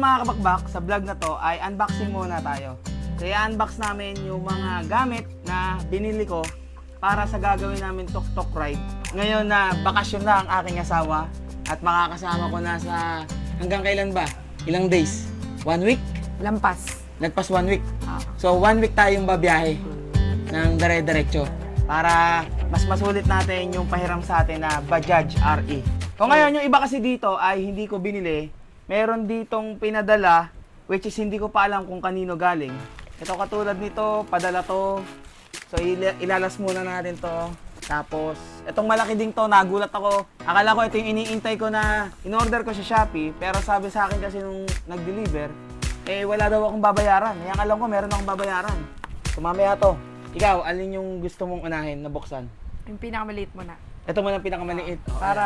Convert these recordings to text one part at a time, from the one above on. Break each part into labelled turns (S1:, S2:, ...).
S1: mga kabakbak, sa vlog na to ay unboxing muna tayo. So i-unbox namin yung mga gamit na binili ko para sa gagawin namin tuk-tuk ride. Ngayon na bakasyon na ang aking asawa at makakasama ko na sa hanggang kailan ba? Ilang days? 1 week?
S2: Lampas.
S1: Nagpas 1 week. So 1 week tayong babiyahe ng dire-diretso para mas masulit natin yung pahiram sa atin na Bajaj RE. O ngayon, yung iba kasi dito ay hindi ko binili. Meron ditong pinadala which is hindi ko pa alam kung kanino galing. Ito katulad nito, padala to. So ilalas muna natin to. Tapos, itong malaki ding to, nagulat ako. Akala ko ito yung iniintay ko na in-order ko sa Shopee. Pero sabi sa akin kasi nung nag-deliver, eh wala daw akong babayaran. Yang alam ko, meron akong babayaran. So mamaya to. Ikaw, alin yung gusto mong unahin na buksan?
S2: Yung pinakamaliit mo na.
S1: Ito muna ang pinakamaliit.
S2: Para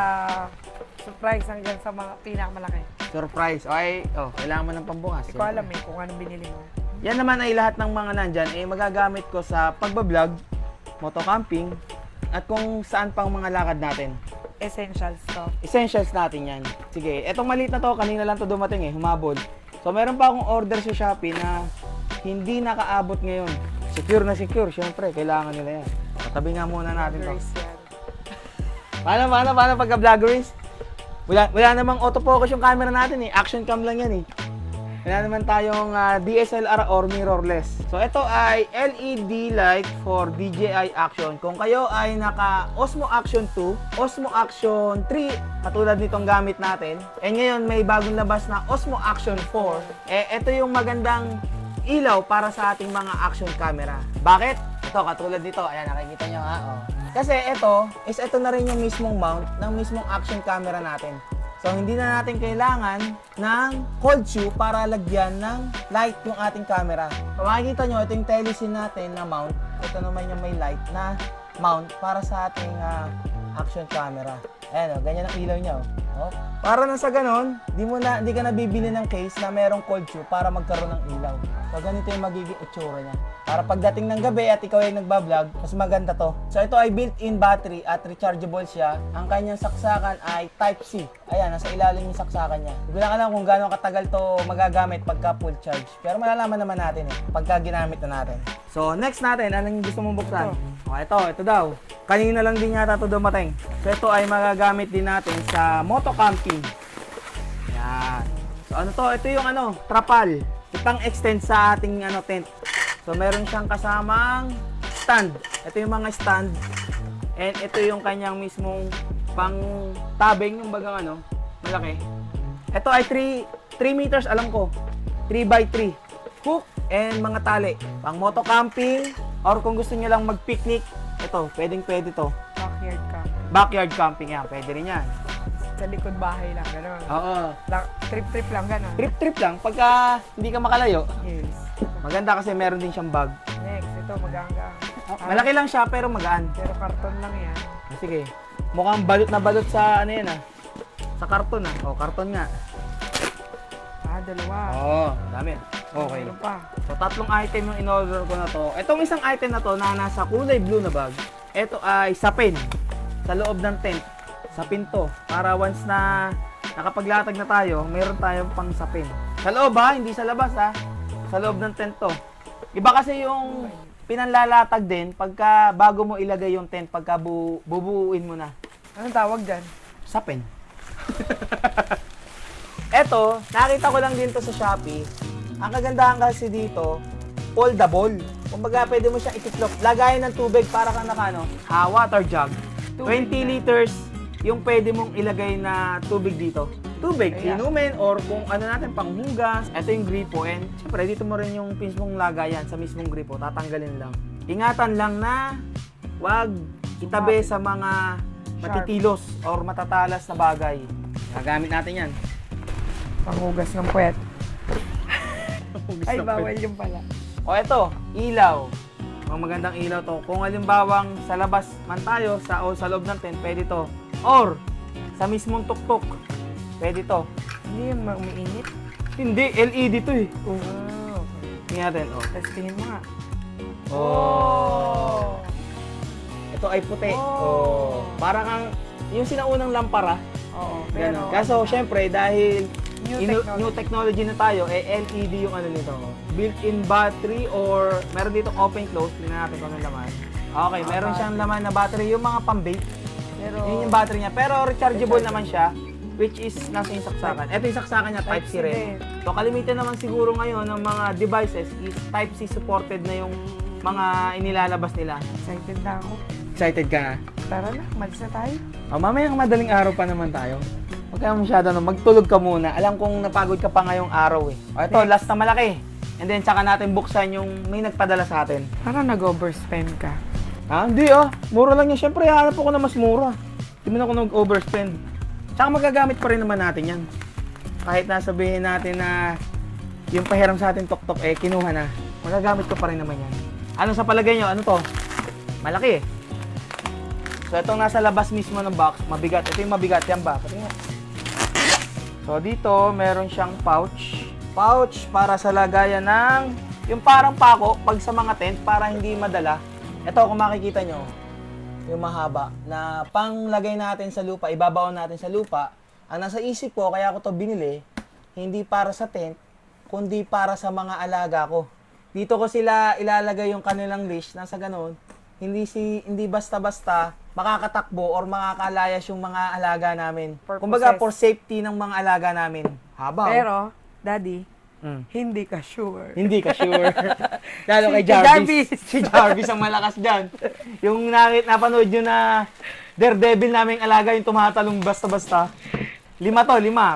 S2: surprise hanggang sa mga pinakamalaki.
S1: Surprise. Okay, kailangan mo ng pambukas.
S2: Hindi ko alam kung anong binili mo.
S1: Yan naman ay lahat ng mga nandyan magagamit ko sa pagbablog, motocamping, at kung saan pang mga lakad natin.
S2: Essentials to.
S1: Essentials natin yan. Sige, etong maliit na to, kanina lang to dumating humabol. So meron pa akong order sa Shopee na hindi nakaabot ngayon. Secure na secure, syempre, kailangan nila yan. Patabi nga muna natin to.
S2: Vloggers yan.
S1: Paano pagka-vloggeries? Wala namang autofocus yung camera natin action cam lang yan Wala naman tayong DSLR or mirrorless. So ito ay LED light for DJI Action. Kung kayo ay naka Osmo Action 2, Osmo Action 3, katulad nitong gamit natin. Ngayon may bagong labas na Osmo Action 4. Ito yung magandang ilaw para sa ating mga action camera. Bakit? Ito katulad nito. Ayan, nakikita nyo Kasi ito na rin yung mismong mount ng mismong action camera natin. So, hindi na natin kailangan ng cold shoe para lagyan ng light yung ating camera. So, makikita nyo, ito yung telesin natin na mount. Ito naman yung may light na mount para sa ating action camera. Ayan ganyan ang ilaw niya. Para na sa ganon, di ka nabibili ng case na merong cold shoe para magkaroon ng ilaw. So, ganito yung magiging itsura niya. Para pagdating ng gabi at ikaw ay nagbablog, mas maganda to. So, ito ay built-in battery at rechargeable siya. Ang kanyang saksakan ay Type-C. Ayan, nasa ilalim yung saksakan niya. Hindi ko lang alam kung gaano katagal to magagamit pagka full charge. Pero malalaman naman natin pagka ginamit na natin. So, next natin, anong gusto mong buksan? Ito daw. Kanina lang din yata ito dumating. So, ito ay magagamit din natin sa motocamping. Yan. So, ano to? Ito yung trapal. Ipang extend sa ating tent. So, meron siyang kasamang stand. Ito yung mga stand. And ito yung kanyang mismong pang tabing, yung bagang malaki. Ito ay 3 meters, alam ko. 3x3. Hook and mga tali. Pang motocamping, or kung gusto niyo lang mag-picnic, ito, pwede to.
S2: Backyard camp.
S1: Backyard camping yan, pwede rin yan.
S2: Sa likod bahay lang, gano'n.
S1: Oo.
S2: Trip-trip lang, gano'n.
S1: Trip lang, pagka hindi ka makalayo.
S2: Yes.
S1: Maganda kasi meron din siyang bag.
S2: Next, ito, magaang-gaang.
S1: Malaki lang siya pero magaan.
S2: Pero karton lang yan.
S1: Sige. Mukhang balot na balot sa sa karton karton nga.
S2: Dalawa.
S1: Dami. Okay.
S2: Meron pa.
S1: So, 3 item yung in-order ko na to. Itong isang item na to na nasa kulay blue na bag, ito ay sapin sa loob ng tent. Sapin to. Para once na nakapaglatag na tayo, meron tayong pang sapin. Sa loob hindi sa labas Sa loob ng tent to. Iba kasi yung pinanlalatag din pagka bago mo ilagay yung tent, pagka bubuuin mo na.
S2: Anong tawag dyan?
S1: Sapin. Eto, nakita ko lang din to sa Shopee. Ang kagandahan kasi dito, foldable. Kumbaga, pwede mo siyang itiklop. Lagayan ng tubig para kang water jug. 20 liters yung pwede mong ilagay na tubig dito. Tubig, inumin, or kung natin, panghugas. Ito yung gripo, and syempre, dito mo rin yung mismong lagayan sa mismong gripo. Tatanggalin lang. Ingatan lang na wag itabi sa mga matitilos or matatalas na bagay. Gagamit natin yan.
S2: Panghugas ng puwet. Ay, bawal yung pala.
S1: Ito, ilaw. Ang magandang ilaw to. Kung halimbawang sa labas man tayo, sa loob ng tent, pwede to. Or, sa mismong tuktok, pwede to.
S2: Hindi yung umiinit.
S1: Hindi, LED to
S2: Okay.
S1: Tingnan natin,
S2: Tapos tingin mo nga.
S1: Ito ay puti.
S2: Oh.
S1: Parang yung sinaunang lampara.
S2: Oo.
S1: Ganun. Kaso, syempre, dahil New technology na tayo, LED yung ano nito. Built-in battery or meron dito open-close. Tingnan natin kung anong laman. Okay, meron siyang laman na battery, yung mga pang-vape.
S2: Pero,
S1: Yun yung battery niya. Pero rechargeable naman siya, which is nasa yung saksakan. Ito yung saksakan niya, Type-C rin.
S2: din.
S1: So, kalimitan naman siguro ngayon ng mga devices is Type-C supported na yung mga inilalabas nila.
S2: Excited na ako.
S1: Excited ka na?
S2: Tara na, malis na tayo.
S1: Oh, mamayang madaling araw pa naman tayo. Huwag ka masyado, no? Magtulog ka muna. Alam kong napagod ka pa ngayong araw eh. O ito, last na malaki. And then, tsaka natin buksan yung may nagpadala sa atin.
S2: Parang nag-overspend ka.
S1: Ah, hindi ah. Mura lang yan. Siyempre, hanap ako na mas mura. Hindi mo na ako nag-overspend. Tsaka magagamit pa rin naman natin yan. Kahit nasabihin natin na yung pahiram sa atin tok-tok, kinuha na. Magagamit ko pa rin naman yan. Ano sa palagay nyo? Ano to? Malaki eh. So, itong nasa labas mismo ng box, mabigat. Ito yung mabigat. Yan ba? Patingin. So, dito, meron siyang pouch. Pouch para sa lagayan ng yung parang pako pag sa mga tent para hindi madala. Ito, kung makikita nyo, yung mahaba na panglagay natin sa lupa, ibabaon natin sa lupa. Ang nasa isip ko, kaya ko to binili, hindi para sa tent, kundi para sa mga alaga ko. Dito ko sila ilalagay yung kanilang leash, nasa ganon. Hindi basta-basta makakatakbo or makakalayas yung mga alaga namin. Kumbaga, for safety ng mga alaga namin. Haba.
S2: Pero, Daddy, hindi ka sure.
S1: Hindi ka sure. Lalo kay
S2: Si
S1: Jarvis.
S2: Jarvis.
S1: Si Jarvis ang malakas dyan. Yung napanood nyo na Daredevil naming alaga yung tumatalong basta-basta. 5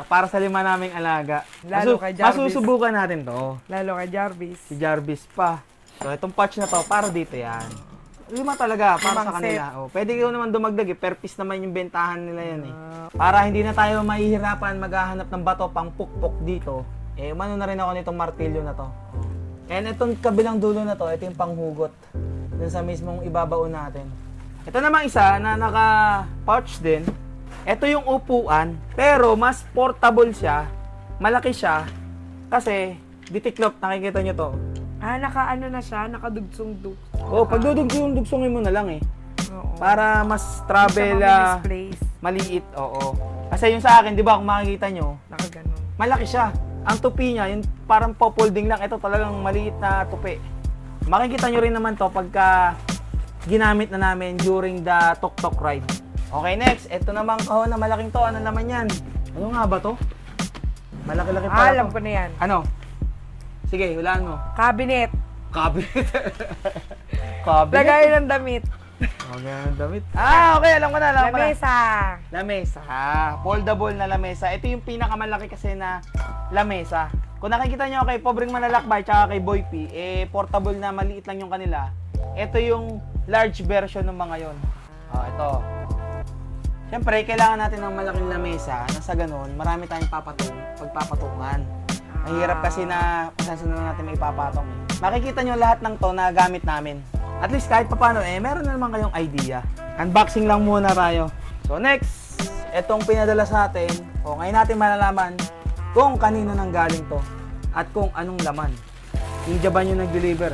S1: para sa 5 naming alaga.
S2: Lalo kay Jarvis.
S1: Masusubukan natin to.
S2: Lalo kay Jarvis.
S1: Si Jarvis pa. So, itong patch na to, para dito yan. 5 talaga, para sa kanila. Oh, pwede ko naman dumagdag eh. Per piece naman yung bentahan nila yan eh. Para hindi na tayo mahihirapan maghahanap ng bato pang pukpok dito. Umano na rin ako nitong martilyo na to. And itong kabilang dulo na to, ito yung panghugot. Dun sa mismong ibabaon natin. Ito namang isa na naka-pouch din. Ito yung upuan, pero mas portable siya. Malaki siya. Kasi, ditiklop, nakikita nyo to.
S2: Naka-ano na siya, nakadugsong-dugsong.
S1: Oh, pag dudugsong-dugsongin mo na lang eh.
S2: Oo.
S1: Para mas travel,
S2: Misplace.
S1: maliit, oo. Kasi yung sa akin, di ba, kung makikita nyo,
S2: Nakaganon.
S1: malaki siya. Ang tupi niya, yung parang popolding lang. Ito talagang maliit na tupi. Makikita nyo rin naman to pagka ginamit na namin during the tok-tok ride. Okay, next. Ito namang kahon na malaking to. Ano naman yan? Ano nga ba to? Malaki-laki pala
S2: Alam
S1: to.
S2: ko na yan.
S1: Ano? Sige, hulaan mo.
S2: Cabinet.
S1: Cabinet. Cabinet?
S2: Lagay ng damit.
S1: Okay, ang damit. Okay, alam ko na.
S2: Lamesa.
S1: Lamesa. Foldable na lamesa. Ito yung pinakamalaki kasi na lamesa. Kung nakikita nyo kay Pobreng Manalakbay tsaka kay Boy P, portable na maliit lang yung kanila. Ito yung large version ng mga yon. Ito. Siyempre, kailangan natin ng malaking lamesa na sa ganun, marami tayong pagpapatungan. Ang hirap kasi na kung saan na natin may ipapatong. Makikita nyo lahat ng to na gamit namin. At least kahit papano, meron na naman kayong idea. Unboxing lang muna tayo. So next, etong pinadala sa atin, ngayon natin malalaman kung kanino nang galing to at kung anong laman. Yung Japan yung nag-deliver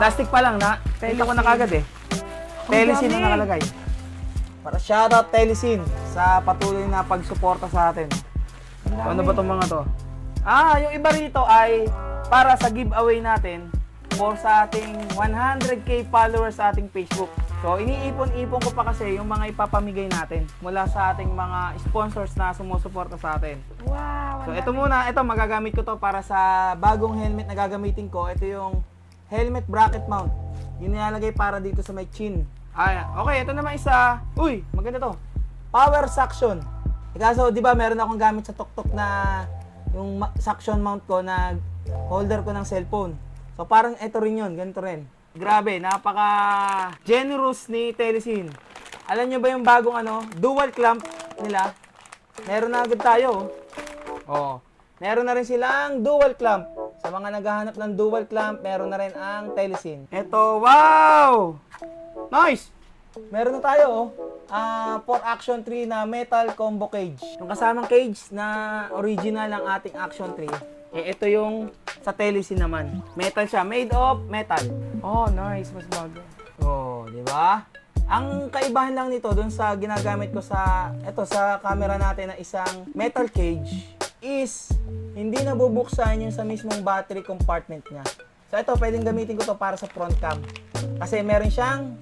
S1: plastic pa lang na. Tingnan ko na kagad Telesin na nakalagay. Para shoutout Telesin sa patuloy na pagsuporta sa atin. Ano ba itong mga to? Yung iba rito ay para sa giveaway natin for sa ating 100k followers sa ating Facebook. So, iniipon-ipon ko pa kasi yung mga ipapamigay natin mula sa ating mga sponsors na sumusuporta sa atin.
S2: Wow.
S1: So, ito muna. Ito, magagamit ko to para sa bagong helmet na gagamitin ko. Ito yung helmet bracket mount. Yung nilalagay para dito sa may chin. Okay, ito naman isa. Uy, maganda to. Power suction. Kaso, di ba, meron akong gamit sa tok-tok na yung suction mount ko na holder ko ng cellphone. So, parang ito rin yun. Ganito rin. Grabe, napaka-generous ni Telesin. Alam nyo ba yung bagong dual clamp nila? Meron na agad tayo. Meron na rin silang dual clamp. Sa mga naghahanap ng dual clamp, meron na rin ang Telesin. Ito, wow! Nice! Meron na tayo, 4 Action 3 na metal combo cage. Yung kasamang cage na original ng ating Action 3, ito yung sa Telesin naman. Metal siya, made of metal.
S2: Oh, nice. Mas bago.
S1: Di ba? Ang kaibahan lang nito dun sa ginagamit ko sa camera natin na isang metal cage is hindi nabubuksan yung sa mismong battery compartment niya. So ito, pwedeng gamitin ko to para sa front cam. Kasi meron siyang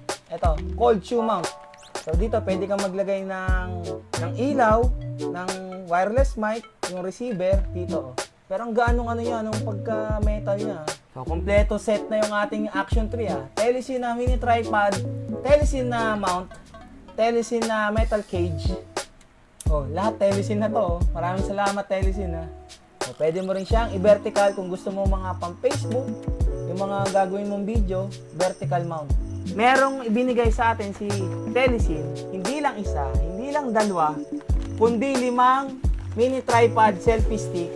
S1: cold shoe mount. So dito pwede kang maglagay ng ilaw, ng wireless mic, yung receiver dito. Pero ang gaano yung pagka-metal niya. So kompleto set na yung ating Action 3 Telesin na mini tripod, Telesin na mount, Telesin na metal cage. Lahat Telesin na to. Maraming salamat Telesin pwede mo rin siyang i-vertical kung gusto mo mga pang-Facebook, yung mga gagawin mong video, vertical mount. Merong ibinigay sa atin si Telesin, hindi lang isa, hindi lang dalawa, kundi 5 mini tripod selfie stick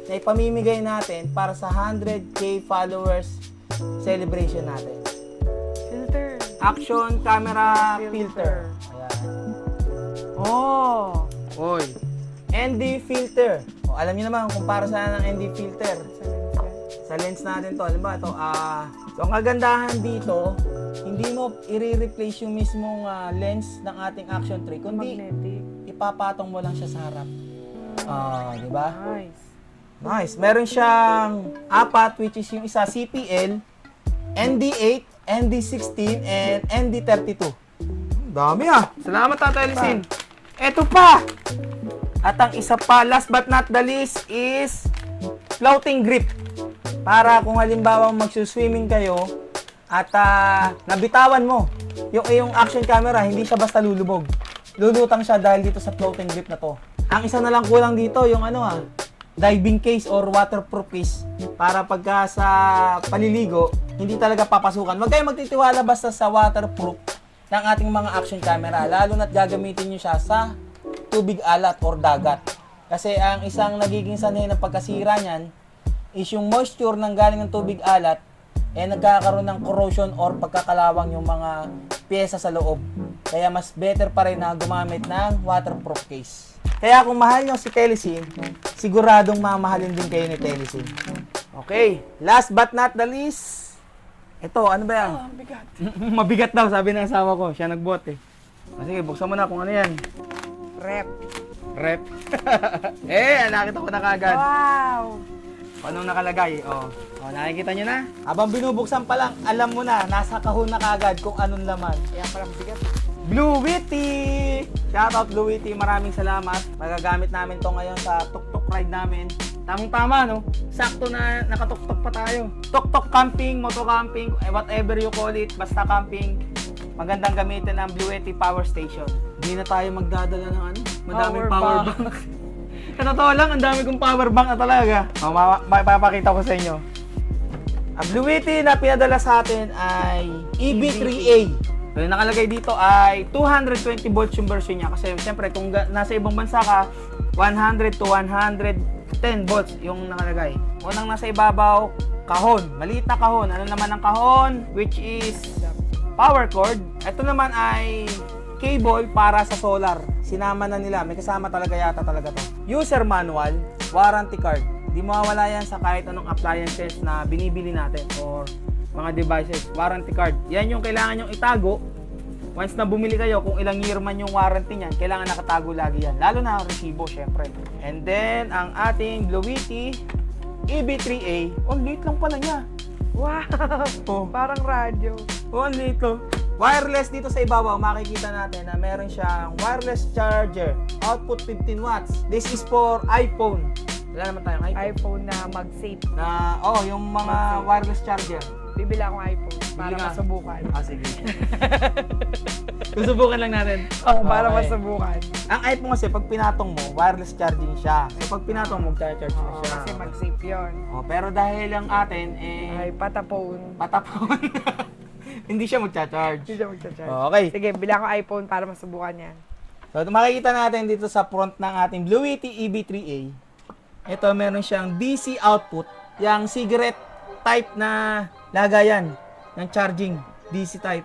S1: na ipamimigay natin para sa 100k followers celebration natin.
S2: Filter.
S1: Action camera filter. Ayan.
S2: Oh!
S1: Oy. ND filter. Alam niyo naman kung para saan ang ND filter. Sa lens natin to. Halimbawa ito, so ang kagandahan dito, hindi mo i-replace yung mismong lens ng ating Action 3, kundi
S2: Magnetic.
S1: ipapatong mo lang siya sa harap. Di ba?
S2: Nice.
S1: Nice. Meron siyang 4, which is yung isa CPL, ND8, ND16, and ND32. Dami Salamat Telesin. Eto pa! At ang isa pa, last but not the least, is floating grip. Para kung halimbawa magsuswimming kayo at nabitawan mo yung iyong action camera, hindi siya basta lulubog. Lulutang siya dahil dito sa floating grip na to. Ang isa na lang kulang dito, yung diving case or waterproof case para pagka sa paliligo, hindi talaga papasukan. Huwag kayong magtitiwala basta sa waterproof ng ating mga action camera, lalo na't gagamitin nyo siya sa tubig alat or dagat. Kasi ang isang nagiging sanhi ng pagkasira niyan is yung moisture ng galing ng tubig alat nagkakaroon ng corrosion or pagkakalawang yung mga pyesa sa loob. Kaya mas better pa rin na gumamit ng waterproof case. Kaya kung mahal nyo si Telesin, siguradong mamahalin din kayo ni Telesin. Okay, last but not the least, ito, ano ba yan?
S2: Bigat.
S1: Mabigat daw, sabi ng asawa ko. Siya nagbuhat Sige, buksan mo na kung ano yan.
S2: Rep.
S1: Rep. Nakita ko na kagad.
S2: Wow!
S1: Anong nakalagay? Nakikita nyo na? Habang binubuksan pa lang, alam mo na, nasa kahon na kagad kung anong laman.
S2: Ayan palang bigat.
S1: Blue Witty! Shoutout Blue Witty, maraming salamat. Magagamit namin to ngayon sa tuk-tuk ride namin. Tamang-tama, no? Sakto na nakatuktok pa tayo. Tuk-tuk camping, moto camping, whatever you call it, basta camping. Magandang gamitin ang Blue Yeti Power Station. Hindi na tayo magdadala ng madaming power bank. Sa totoo lang, ang dami kong power bank na talaga. Mapapakita ko sa inyo. Ang Blue Yeti na pinadala sa atin ay EB3A. So, yung nakalagay dito ay 220 volts yung version niya. Kasi siyempre, kung nasa ibang bansa ka, 100 to 110 volts yung nakalagay. Unang nasa ibabaw, kahon. Maliit na kahon. Ano naman ang kahon? Which is power cord. Ito naman ay cable para sa solar. Sinama na nila. May kasama talaga yata talaga to. User manual, warranty card. Di mawawala yan sa kahit anong appliances na binibili natin or mga devices. Warranty card. Yan yung kailangan nyong itago. Once na bumili kayo, kung ilang year man yung warranty niyan, kailangan nakatago lagi yan. Lalo na ang resibo, syempre. And then, ang ating Blue Yeti EB3A. Ang liit lang pala niya.
S2: Wow! Parang radyo.
S1: Ang liit to. Wireless dito sa ibabaw, makikita natin na meron siyang wireless charger. Output 15 watts. This is for iPhone. Wala naman tayong iPhone.
S2: iPhone na mag-safe.
S1: Na, yung mga wireless charger.
S2: Bibili akong iPhone para
S1: Bili ka.
S2: masubukan.
S1: Sige. Susubukan lang natin.
S2: Para
S1: Okay.
S2: masubukan.
S1: Ang iPhone kasi, pag pinatong mo, wireless charging siya. So, pag pinatong mo, mag-charge na siya.
S2: Kasi mag-safe yun.
S1: Pero dahil ang atin,
S2: Ay, patapon.
S1: patapon. Hindi siya mag-charge.
S2: Hindi siya magcha-charge.
S1: Okay.
S2: Sige, bili akong iPhone para masubukan yan.
S1: So, makikita natin dito sa front ng ating Blue Yeti EB3A. Ito, meron siyang DC output. Yung cigarette type na lagayan ng charging. DC type.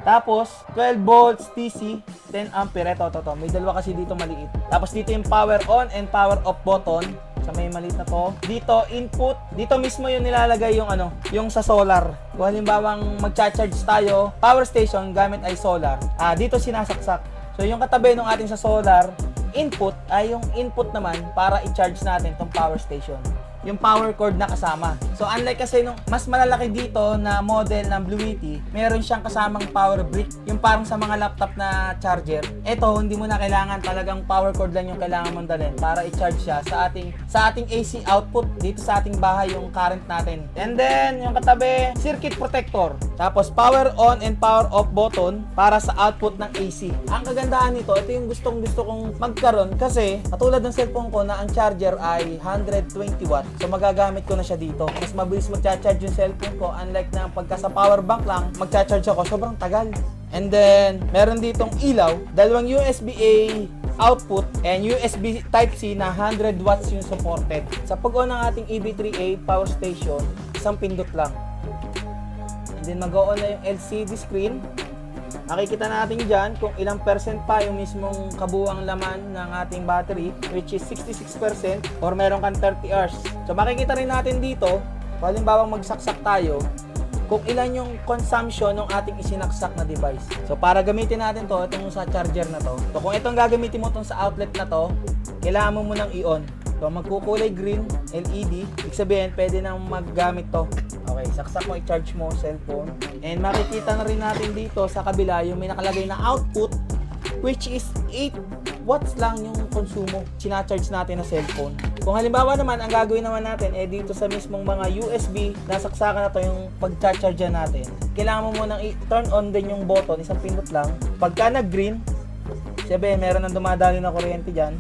S1: Tapos, 12 volts DC, 10 ampere. Ito. May dalawa kasi dito maliit. Tapos dito yung power on and power off button. sa may maliit na to. Dito, input. Dito mismo yung nilalagay yung yung sa solar. Kung halimbawang magcha-charge tayo, power station gamit ay solar. Dito sinasaksak. So yung katabi ng ating sa solar, input ay yung input naman para i-charge natin tong power station. Yung power cord na kasama. So unlike kasi nung mas malalaki dito na model ng Bluetti, meron siyang kasamang power brick, yung parang sa mga laptop na charger. Ito hindi mo na kailangan, talagang power cord lang yung kailangan mong dalhin para i-charge siya sa ating AC output dito sa ating bahay, yung current natin. And then yung katabi, circuit protector. Tapos power on and power off button para sa output ng AC. Ang kagandahan nito, ito yung gusto kong magkaroon kasi katulad ng cellphone ko na ang charger ay 120 watt. So magagamit ko na siya dito. Mas mabilis magcha-charge yung cellphone ko, unlike na pagka sa power bank lang magcha-charge ako, sobrang tagal. And then meron ditong ilaw, dalawang USB-A output and USB Type-C na 100 watts yung supported. Sa pag-on ng ating EB3A power station, isang pindot lang. And then mag-on na yung LCD screen. Makikita natin dyan kung ilang percent pa yung mismong kabuuang laman ng ating battery, which is 66% or meron kang 30 hours. So makikita rin natin dito, halimbawa magsaksak tayo, kung ilan yung consumption ng ating isinaksak na device. So para gamitin natin to, itong sa charger na to. So kung itong gagamitin mo tong sa outlet na to, kailangan mo munang i-on. So magkukulay green, LED, ibig sabihin pwede nang maggamit to. Okay, saksak mo, i-charge mo cellphone. And makikita na rin natin dito sa kabila yung may nakalagay na output, which is 8 watts lang yung konsumo sinacharge natin na cellphone. Kung halimbawa naman, ang gagawin naman natin dito sa mismong mga USB na saksakan na to yung pag-charge natin. Kailangan mo munang i-turn on din yung button, isang pindot lang. Pagka nag-green, sabi meron nang dumadali na kuryente dyan.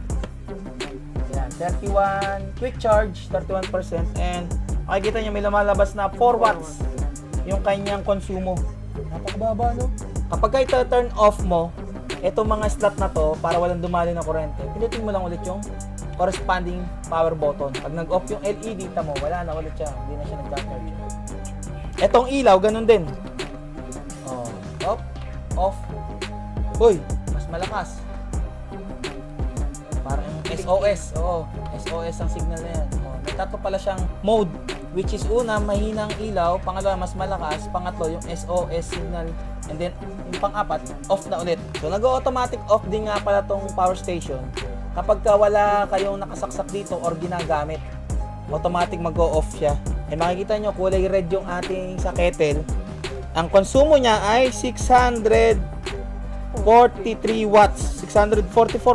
S1: Yan, 31 quick charge, 31%, and makikita nyo may lumalabas na 4 watts yung kanyang konsumo. Napakababa, no? Kapag ito-turn off mo, itong mga slot na to, para walang dumali na kuryente, pinutin mo lang ulit yung corresponding power button. Pag nag-off yung LED, tamo, wala na ulit siya. Hindi na siya nag-charge. Etong ilaw, ganun din. Off, off. Uy, mas malakas. Parang SOS. Oo, SOS ang signal na yan. May tatlo pala siyang mode, which is una, mahinang ilaw, pangalawa, mas malakas, pangatlo, yung SOS signal, and then, yung pang-apat, off na ulit. So, nag-automatic off din nga pala tong power station. Kapag wala kayong nakasaksak dito or ginagamit, automatic mag-o-off siya. And makikita nyo, kulay red yung ating sa kettle. Ang konsumo niya ay 643 watts, 644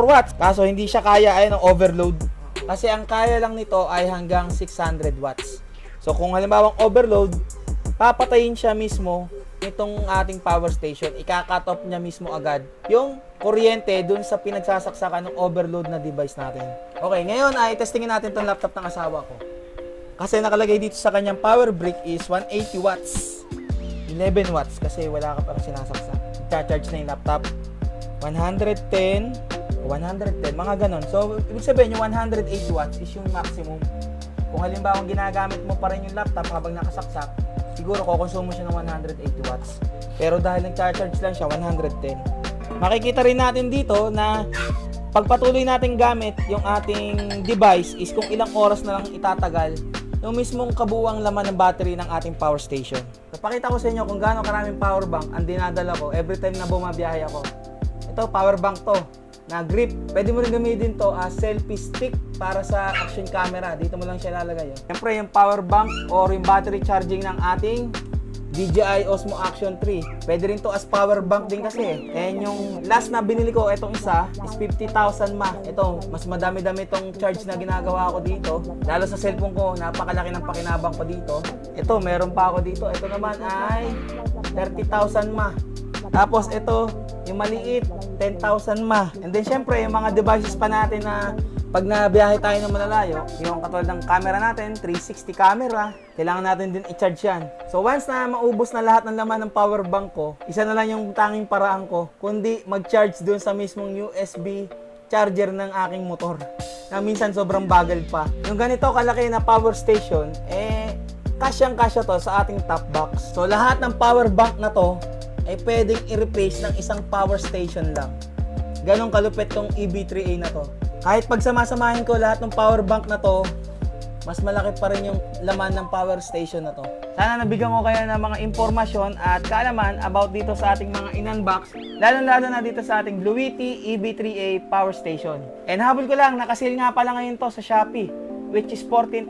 S1: watts. Kaso, hindi siya kaya ay ng overload. Kasi ang kaya lang nito ay hanggang 600 watts. So kung halimbawa overload, papatayin siya mismo itong ating power station. Ika-cut off niya mismo agad yung kuryente dun sa pinagsasaksakan ng overload na device natin. Okay, ngayon ay testingin natin itong laptop ng asawa ko. Kasi nakalagay dito sa kanyang power brick is 180 watts. 11 watts kasi wala ka parang sinasaksak. I-charge na yung laptop. 110, mga ganon. So, ibig sabihin yung 180 watts is yung maximum. Kung halimbawa ginagamit mo pa rin yung laptop habang nakasaksak, siguro kukonsumo siya ng 180 watts. Pero dahil nag-charge lang siya, 110. Makikita rin natin dito na pagpatuloy natin gamit yung ating device is kung ilang oras na lang itatagal yung mismong kabuuang laman ng battery ng ating power station. So, pakita ko sa inyo kung gaano karaming power bank ang dinadala ko every time na bumabiyahe ako. Ito, power bank to na grip. Pwede mo rin gamitin to as selfie stick para sa action camera. Dito mo lang siya lalagay. Siyempre, yung power bank or yung battery charging ng ating DJI Osmo Action 3. Pwede rin to as power bank din kasi. And yung last na binili ko, itong isa, is 50,000 mAh. Ito, mas madami-dami itong charge na ginagawa ko dito. Lalo sa cellphone ko, napakalaki ng pakinabang ko dito. Ito, meron pa ako dito. Ito naman ay 30,000 mAh. Tapos ito, yung maliit, 10,000 mAh. And then syempre, yung mga devices pa natin na pag nabiyahe tayo ng malalayo, yung katulad ng camera natin, 360 camera, kailangan natin din i-charge yan. So once na maubos na lahat ng laman ng power bank ko, isa na lang yung tanging paraan ko, kundi mag-charge dun sa mismong USB charger ng aking motor. Na minsan sobrang bagal pa. Yung ganito kalaki na power station, kasyang-kasya to sa ating top box. So lahat ng power bank na to, ay pwedeng i-replace ng isang power station lang. Ganong kalupit tong EB3A na to. Kahit pagsamasamahin ko lahat ng power bank na to mas malaki pa rin yung laman ng power station na to. Sana nabigyan ko kayo ng mga impormasyon at kaalaman about dito sa ating mga in-unbox, lalo-lalo na dito sa ating Bluetti EB3A power station. And habol ko lang, nakasil nga pala ngayon to sa Shopee, which is 14,000.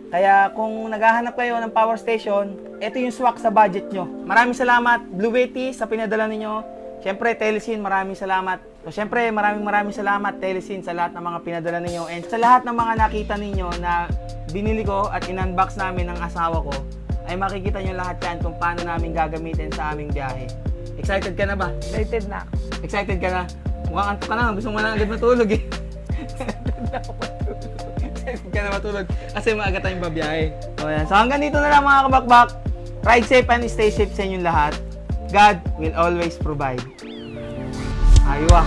S1: Kaya kung naghahanap kayo ng power station, ito yung swak sa budget nyo. Maraming salamat Bluetti sa pinadala ninyo. Siyempre, Telesin, maraming salamat. So, siyempre, maraming salamat, Telesin, sa lahat ng mga pinadala ninyo. And sa lahat ng mga nakita ninyo na binili ko at in-unbox namin ng asawa ko, ay makikita nyo lahat yan kung paano namin gagamitin sa aming biyahe. Excited ka na ba?
S2: Excited na ako.
S1: Excited ka na? Mukhang antok ka na. Gusto mo na agad matulog eh. Excited ka na matulog kasi maaga tayong babiyahe. So, yan. So, hanggang dito na lang mga kabakbak. Ride safe and stay safe sa inyong lahat. God will always provide. Aywa.